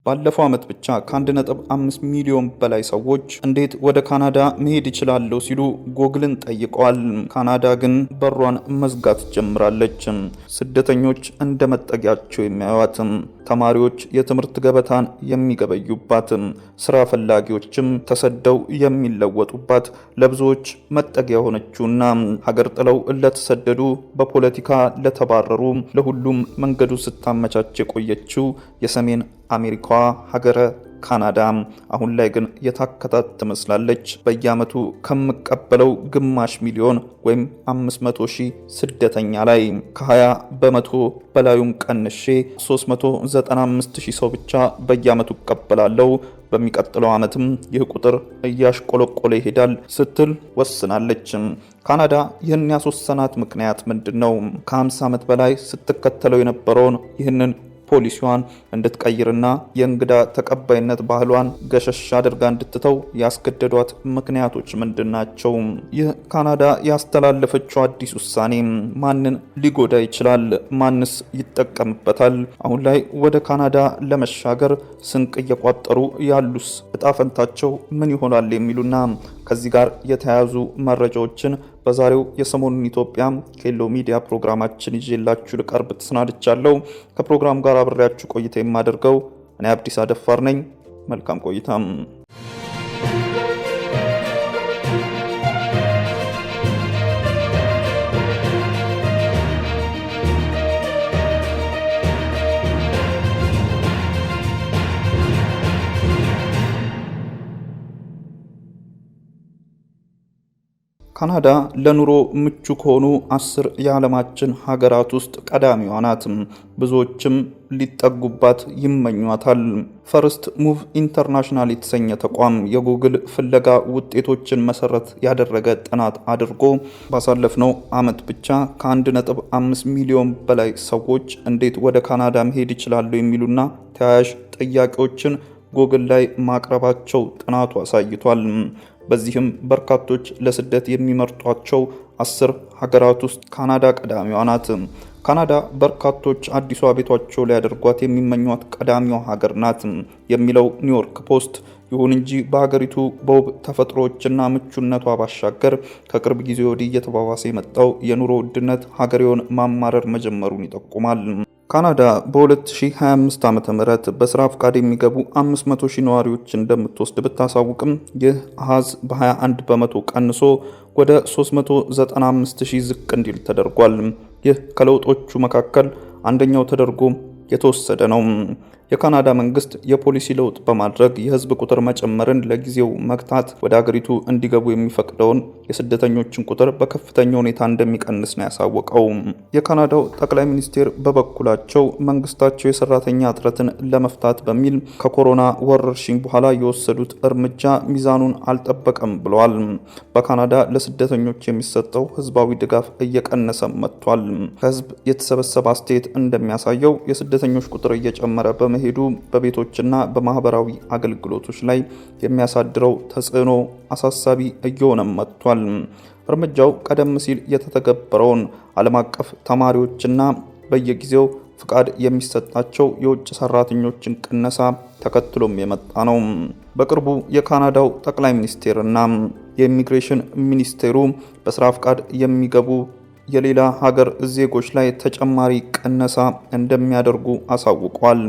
ባለፈው ዓመት ብቻ ከ1.5 ሚሊዮን በላይ ሰዎች እንዴት ወደ ካናዳ መሄድ ይችላሉ ሲሉ ጎግልን ጠይቀዋል። ካናዳ ግን በሯን መዝጋት ጀምራለች። ስደተኞች እንደ መጠጊያቸው የሚያዩት፣ ተማሪዎች የትምህርት ገበታን የሚገበዩባት፣ ስራ ፈላጊዎችም ተሰደው የሚለወጡባት፣ ለብዙዎች መጠጊያ የሆነችውና ሀገር ጥለው ለተሰደዱ በፖለቲካ ለተባረሩ ለሁሉም መንገዱ ስታመቻች የቆየችው የሰሜን አሜሪካዋ ሀገረ ካናዳ አሁን ላይ ግን የታከታት ትመስላለች። በየዓመቱ ከምቀበለው ግማሽ ሚሊዮን ወይም 500,000 ስደተኛ ላይ ከ20 በመቶ በላዩን ቀንሼ 395,000 ሰው ብቻ በየዓመቱ እቀበላለሁ። በሚቀጥለው ዓመትም ይህ ቁጥር እያሽቆለቆለ ይሄዳል ስትል ወስናለች። ካናዳ ይህን ያስወሰናት ምክንያት ምንድነው? ከ50 ዓመት በላይ ስትከተለው የነበረውን ይህንን ፖሊሲዋን እንድትቀይርና የእንግዳ ተቀባይነት ባህሏን ገሸሽ አድርጋ እንድትተው ያስገደዷት ምክንያቶች ምንድናቸው? ይህ ካናዳ ያስተላለፈችው አዲስ ውሳኔ ማንን ሊጎዳ ይችላል? ማንስ ይጠቀምበታል? አሁን ላይ ወደ ካናዳ ለመሻገር ስንቅ እየቋጠሩ ያሉስ እጣ ፈንታቸው ምን ይሆናል? የሚሉና ከዚህ ጋር የተያያዙ መረጃዎችን በዛሬው የሰሞኑን ኢትዮጵያ ኬሎ ሚዲያ ፕሮግራማችን ይዤላችሁ ልቀርብ ተሰናድቻለሁ። ከፕሮግራሙ ጋር አብሬያችሁ ቆይታ የማደርገው እኔ አብዲስ አደፋር ነኝ። መልካም ቆይታ። ካናዳ ለኑሮ ምቹ ከሆኑ 10 የዓለማችን ሀገራት ውስጥ ቀዳሚዋ ናት። ብዙዎችም ሊጠጉባት ይመኟታል። ፈርስት ሙቭ ኢንተርናሽናል የተሰኘ ተቋም የጉግል ፍለጋ ውጤቶችን መሰረት ያደረገ ጥናት አድርጎ ባሳለፍነው ዓመት ብቻ ከ1.5 ሚሊዮን በላይ ሰዎች እንዴት ወደ ካናዳ መሄድ ይችላሉ የሚሉና ተያያዥ ጥያቄዎችን ጉግል ላይ ማቅረባቸው ጥናቱ አሳይቷል። በዚህም በርካቶች ለስደት የሚመርጧቸው 10 ሀገራት ውስጥ ካናዳ ቀዳሚዋ ናት። ካናዳ በርካቶች አዲሷ ቤቷቸው ሊያደርጓት የሚመኟት ቀዳሚዋ ሀገር ናት የሚለው ኒውዮርክ ፖስት፣ ይሁን እንጂ በሀገሪቱ በውብ ተፈጥሮዎችና ምቹነቷ ባሻገር ከቅርብ ጊዜ ወዲህ እየተባባሰ የመጣው የኑሮ ውድነት ሀገሬውን ማማረር መጀመሩን ይጠቁማል። ካናዳ በ2025 ዓ.ም በስራ ፍቃድ የሚገቡ 500,000 ነዋሪዎች እንደምትወስድ ብታሳውቅም ይህ አሃዝ በ21 በመቶ ቀንሶ ወደ 395,000 ዝቅ እንዲል ተደርጓል። ይህ ከለውጦቹ መካከል አንደኛው ተደርጎ የተወሰደ ነው። የካናዳ መንግስት የፖሊሲ ለውጥ በማድረግ የህዝብ ቁጥር መጨመርን ለጊዜው መግታት ወደ ሀገሪቱ እንዲገቡ የሚፈቅደውን የስደተኞችን ቁጥር በከፍተኛ ሁኔታ እንደሚቀንስ ነው ያሳወቀው። የካናዳው ጠቅላይ ሚኒስቴር በበኩላቸው መንግስታቸው የሰራተኛ እጥረትን ለመፍታት በሚል ከኮሮና ወረርሽኝ በኋላ የወሰዱት እርምጃ ሚዛኑን አልጠበቀም ብለዋል። በካናዳ ለስደተኞች የሚሰጠው ህዝባዊ ድጋፍ እየቀነሰ መጥቷል። ከህዝብ የተሰበሰበ አስተያየት እንደሚያሳየው የስደተኞች ቁጥር እየጨመረ በመሄዱ በቤቶችና በማህበራዊ አገልግሎቶች ላይ የሚያሳድረው ተጽዕኖ አሳሳቢ እየሆነ መጥቷል። እርምጃው ቀደም ሲል የተተገበረውን ዓለም አቀፍ ተማሪዎችና በየጊዜው ፍቃድ የሚሰጣቸው የውጭ ሰራተኞችን ቅነሳ ተከትሎም የመጣ ነው። በቅርቡ የካናዳው ጠቅላይ ሚኒስቴርና የኢሚግሬሽን ሚኒስቴሩ በስራ ፍቃድ የሚገቡ የሌላ ሀገር ዜጎች ላይ ተጨማሪ ቅነሳ እንደሚያደርጉ አሳውቋል።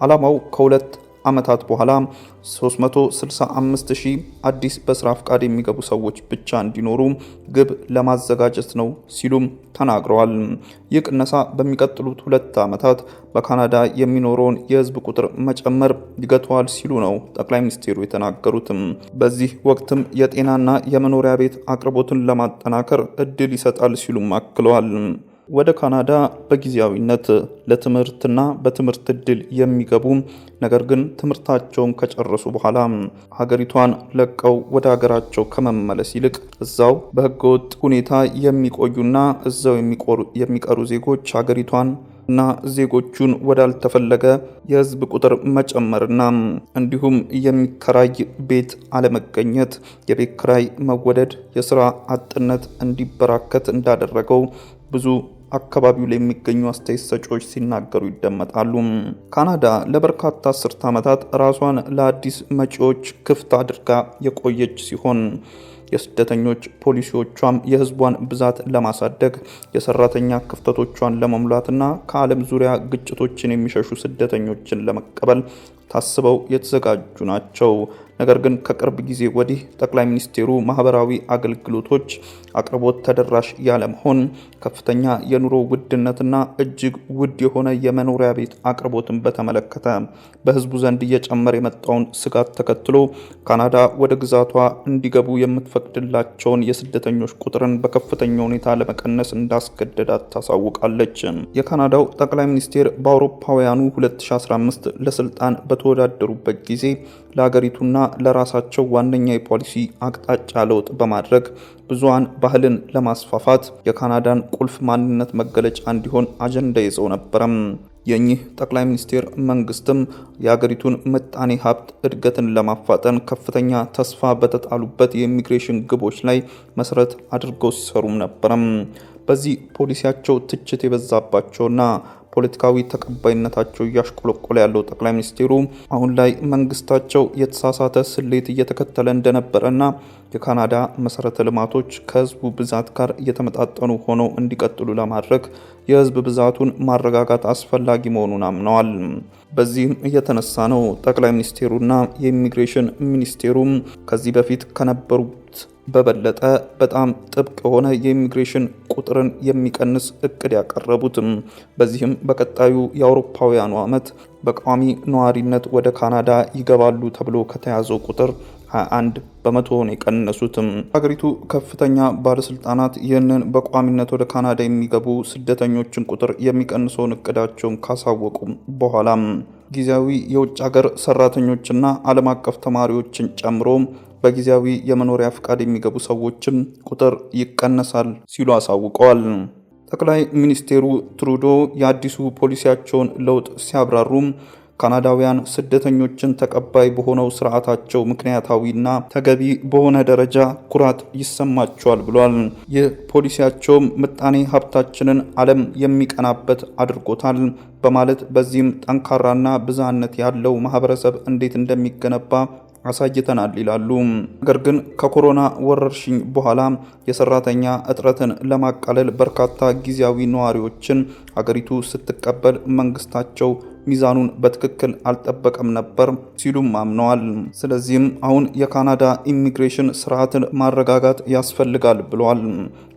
ዓላማው ከ2 ዓመታት በኋላ 365,000 አዲስ በስራ ፍቃድ የሚገቡ ሰዎች ብቻ እንዲኖሩ ግብ ለማዘጋጀት ነው ሲሉም ተናግረዋል። ይህ ቅነሳ በሚቀጥሉት 2 ዓመታት በካናዳ የሚኖረውን የህዝብ ቁጥር መጨመር ይገታዋል ሲሉ ነው ጠቅላይ ሚኒስቴሩ የተናገሩት። በዚህ ወቅትም የጤናና የመኖሪያ ቤት አቅርቦትን ለማጠናከር እድል ይሰጣል ሲሉም አክለዋል። ወደ ካናዳ በጊዜያዊነት ለትምህርትና በትምህርት እድል የሚገቡ ነገር ግን ትምህርታቸውን ከጨረሱ በኋላ ሀገሪቷን ለቀው ወደ ሀገራቸው ከመመለስ ይልቅ እዛው በህገወጥ ሁኔታ የሚቆዩና እዛው የሚቀሩ ዜጎች ሀገሪቷን እና ዜጎቹን ወዳልተፈለገ የህዝብ ቁጥር መጨመርና እንዲሁም የሚከራይ ቤት አለመገኘት፣ የቤት ክራይ መወደድ፣ የስራ አጥነት እንዲበራከት እንዳደረገው ብዙ አካባቢው ላይ የሚገኙ አስተያየት ሰጪዎች ሲናገሩ ይደመጣሉ። ካናዳ ለበርካታ አስርት ዓመታት ራሷን ለአዲስ መጪዎች ክፍት አድርጋ የቆየች ሲሆን የስደተኞች ፖሊሲዎቿም የህዝቧን ብዛት ለማሳደግ የሰራተኛ ክፍተቶቿን ለመሙላትና ከዓለም ዙሪያ ግጭቶችን የሚሸሹ ስደተኞችን ለመቀበል ታስበው የተዘጋጁ ናቸው። ነገር ግን ከቅርብ ጊዜ ወዲህ ጠቅላይ ሚኒስቴሩ ማህበራዊ አገልግሎቶች አቅርቦት ተደራሽ ያለመሆን፣ ከፍተኛ የኑሮ ውድነትና እጅግ ውድ የሆነ የመኖሪያ ቤት አቅርቦትን በተመለከተ በህዝቡ ዘንድ እየጨመረ የመጣውን ስጋት ተከትሎ ካናዳ ወደ ግዛቷ እንዲገቡ የምትፈቅድላቸውን የስደተኞች ቁጥርን በከፍተኛ ሁኔታ ለመቀነስ እንዳስገደዳት ታሳውቃለች። የካናዳው ጠቅላይ ሚኒስቴር በአውሮፓውያኑ 2015 ለስልጣን በተወዳደሩበት ጊዜ ለሀገሪቱና ለራሳቸው ዋነኛ የፖሊሲ አቅጣጫ ለውጥ በማድረግ ብዙሃን ባህልን ለማስፋፋት የካናዳን ቁልፍ ማንነት መገለጫ እንዲሆን አጀንዳ ይዘው ነበረም። የኚህ ጠቅላይ ሚኒስቴር መንግስትም የሀገሪቱን ምጣኔ ሀብት እድገትን ለማፋጠን ከፍተኛ ተስፋ በተጣሉበት የኢሚግሬሽን ግቦች ላይ መሰረት አድርገው ሲሰሩም ነበረም። በዚህ ፖሊሲያቸው ትችት የበዛባቸውና ፖለቲካዊ ተቀባይነታቸው እያሽቆለቆለ ያለው ጠቅላይ ሚኒስቴሩ አሁን ላይ መንግስታቸው የተሳሳተ ስሌት እየተከተለ እንደነበረና የካናዳ መሰረተ ልማቶች ከህዝቡ ብዛት ጋር እየተመጣጠኑ ሆነው እንዲቀጥሉ ለማድረግ የህዝብ ብዛቱን ማረጋጋት አስፈላጊ መሆኑን አምነዋል። በዚህም እየተነሳ ነው ጠቅላይ ሚኒስቴሩና የኢሚግሬሽን ሚኒስቴሩም ከዚህ በፊት ከነበሩት በበለጠ በጣም ጥብቅ የሆነ የኢሚግሬሽን ቁጥርን የሚቀንስ እቅድ ያቀረቡትም። በዚህም በቀጣዩ የአውሮፓውያኑ ዓመት በቋሚ ነዋሪነት ወደ ካናዳ ይገባሉ ተብሎ ከተያዘው ቁጥር 21 በመቶውን የቀነሱትም። ሀገሪቱ ከፍተኛ ባለስልጣናት ይህንን በቋሚነት ወደ ካናዳ የሚገቡ ስደተኞችን ቁጥር የሚቀንሰውን እቅዳቸውን ካሳወቁ በኋላም ጊዜያዊ የውጭ ሀገር ሰራተኞችና ዓለም አቀፍ ተማሪዎችን ጨምሮ በጊዜያዊ የመኖሪያ ፍቃድ የሚገቡ ሰዎችም ቁጥር ይቀነሳል ሲሉ አሳውቀዋል። ጠቅላይ ሚኒስቴሩ ትሩዶ የአዲሱ ፖሊሲያቸውን ለውጥ ሲያብራሩ ካናዳውያን ስደተኞችን ተቀባይ በሆነው ስርዓታቸው ምክንያታዊና ተገቢ በሆነ ደረጃ ኩራት ይሰማቸዋል ብሏል። ይህ ፖሊሲያቸውም ምጣኔ ሀብታችንን ዓለም የሚቀናበት አድርጎታል በማለት በዚህም ጠንካራና ብዝሃነት ያለው ማህበረሰብ እንዴት እንደሚገነባ አሳይተናል ይላሉ። ነገር ግን ከኮሮና ወረርሽኝ በኋላ የሰራተኛ እጥረትን ለማቃለል በርካታ ጊዜያዊ ነዋሪዎችን ሀገሪቱ ስትቀበል መንግስታቸው ሚዛኑን በትክክል አልጠበቀም ነበር ሲሉም አምነዋል። ስለዚህም አሁን የካናዳ ኢሚግሬሽን ስርዓትን ማረጋጋት ያስፈልጋል ብለዋል።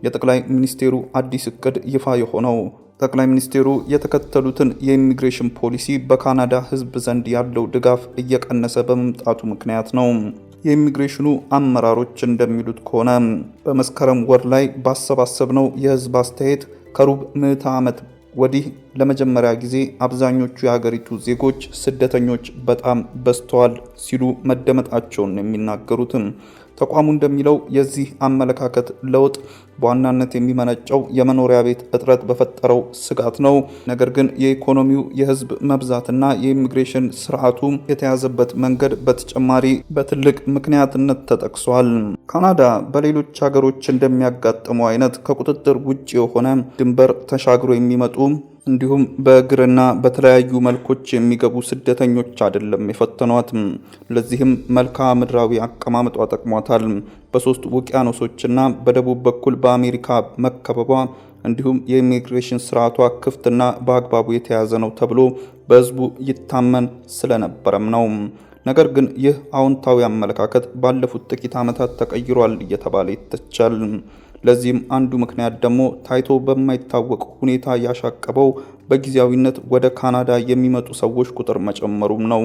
የጠቅላይ ሚኒስቴሩ አዲስ እቅድ ይፋ የሆነው ጠቅላይ ሚኒስቴሩ የተከተሉትን የኢሚግሬሽን ፖሊሲ በካናዳ ሕዝብ ዘንድ ያለው ድጋፍ እየቀነሰ በመምጣቱ ምክንያት ነው። የኢሚግሬሽኑ አመራሮች እንደሚሉት ከሆነ በመስከረም ወር ላይ ባሰባሰብነው የህዝብ አስተያየት ከሩብ ምዕተ ዓመት ወዲህ ለመጀመሪያ ጊዜ አብዛኞቹ የሀገሪቱ ዜጎች ስደተኞች በጣም በዝተዋል ሲሉ መደመጣቸውን የሚናገሩትም። ተቋሙ እንደሚለው የዚህ አመለካከት ለውጥ በዋናነት የሚመነጨው የመኖሪያ ቤት እጥረት በፈጠረው ስጋት ነው። ነገር ግን የኢኮኖሚው የህዝብ መብዛትና የኢሚግሬሽን ስርዓቱ የተያዘበት መንገድ በተጨማሪ በትልቅ ምክንያትነት ተጠቅሷል። ካናዳ በሌሎች ሀገሮች እንደሚያጋጥመው አይነት ከቁጥጥር ውጭ የሆነ ድንበር ተሻግሮ የሚመጡ እንዲሁም በእግርና በተለያዩ መልኮች የሚገቡ ስደተኞች አይደለም የፈተኗት። ለዚህም መልክዓ ምድራዊ አቀማመጧ ጠቅሟታል። በሶስት ውቅያኖሶችና በደቡብ በኩል በአሜሪካ መከበቧ እንዲሁም የኢሚግሬሽን ስርዓቷ ክፍትና በአግባቡ የተያዘ ነው ተብሎ በህዝቡ ይታመን ስለነበረም ነው። ነገር ግን ይህ አዎንታዊ አመለካከት ባለፉት ጥቂት ዓመታት ተቀይሯል እየተባለ ይተቻል። ለዚህም አንዱ ምክንያት ደግሞ ታይቶ በማይታወቅ ሁኔታ ያሻቀበው በጊዜያዊነት ወደ ካናዳ የሚመጡ ሰዎች ቁጥር መጨመሩም ነው።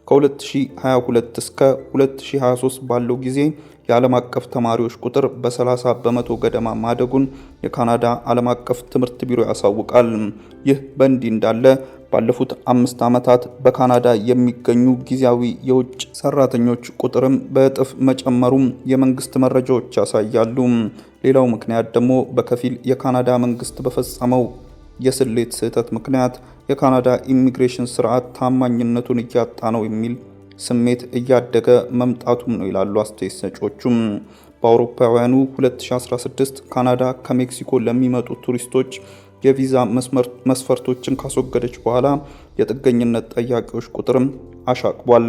ከ2022 እስከ 2023 ባለው ጊዜ የዓለም አቀፍ ተማሪዎች ቁጥር በ30 በመቶ ገደማ ማደጉን የካናዳ ዓለም አቀፍ ትምህርት ቢሮ ያሳውቃል። ይህ በእንዲህ እንዳለ ባለፉት 5 ዓመታት በካናዳ የሚገኙ ጊዜያዊ የውጭ ሰራተኞች ቁጥርም በእጥፍ መጨመሩም የመንግስት መረጃዎች ያሳያሉ። ሌላው ምክንያት ደግሞ በከፊል የካናዳ መንግስት በፈጸመው የስሌት ስህተት ምክንያት የካናዳ ኢሚግሬሽን ስርዓት ታማኝነቱን እያጣ ነው የሚል ስሜት እያደገ መምጣቱም ነው ይላሉ አስተያየት ሰጪዎቹም። በአውሮፓውያኑ 2016 ካናዳ ከሜክሲኮ ለሚመጡ ቱሪስቶች የቪዛ መስፈርቶችን ካስወገደች በኋላ የጥገኝነት ጠያቂዎች ቁጥርም አሻቅቧል።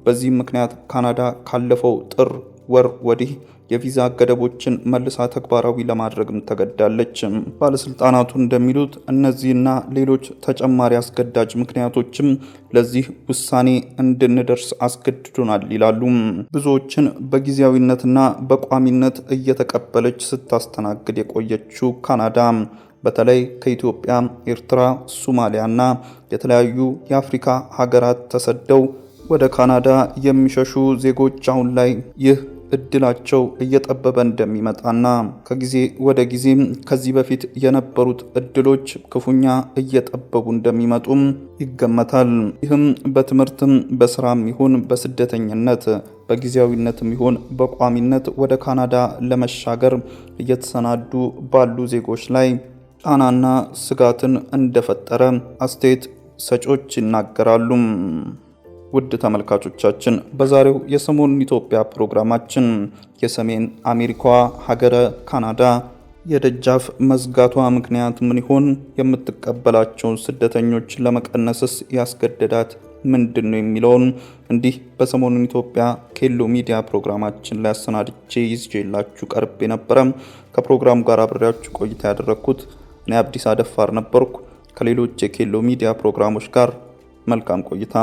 በዚህም ምክንያት ካናዳ ካለፈው ጥር ወር ወዲህ የቪዛ ገደቦችን መልሳ ተግባራዊ ለማድረግም ተገዳለች። ባለስልጣናቱ እንደሚሉት እነዚህና ሌሎች ተጨማሪ አስገዳጅ ምክንያቶችም ለዚህ ውሳኔ እንድንደርስ አስገድዶናል ይላሉ። ብዙዎችን በጊዜያዊነትና በቋሚነት እየተቀበለች ስታስተናግድ የቆየችው ካናዳ በተለይ ከኢትዮጵያ፣ ኤርትራ፣ ሶማሊያና የተለያዩ የአፍሪካ ሀገራት ተሰደው ወደ ካናዳ የሚሸሹ ዜጎች አሁን ላይ ይህ እድላቸው እየጠበበ እንደሚመጣና ከጊዜ ወደ ጊዜ ከዚህ በፊት የነበሩት እድሎች ክፉኛ እየጠበቡ እንደሚመጡም ይገመታል። ይህም በትምህርትም በስራም ይሁን በስደተኝነት በጊዜያዊነትም ይሁን በቋሚነት ወደ ካናዳ ለመሻገር እየተሰናዱ ባሉ ዜጎች ላይ ጫናና ስጋትን እንደፈጠረ አስተያየት ሰጪዎች ይናገራሉ። ውድ ተመልካቾቻችን በዛሬው የሰሞኑን ኢትዮጵያ ፕሮግራማችን የሰሜን አሜሪካዋ ሀገረ ካናዳ የደጃፍ መዝጋቷ ምክንያት ምን ይሆን? የምትቀበላቸውን ስደተኞች ለመቀነስስ ያስገደዳት ምንድነው የሚለውን እንዲህ በሰሞኑን ኢትዮጵያ ኬሎ ሚዲያ ፕሮግራማችን ላይ አሰናድቼ ይዤላችሁ ቀርቤ ነበረ። ከፕሮግራሙ ጋር አብሬያችሁ ቆይታ ያደረኩት እኔ አብዲስ አደፋር ነበርኩ። ከሌሎች የኬሎ ሚዲያ ፕሮግራሞች ጋር መልካም ቆይታ።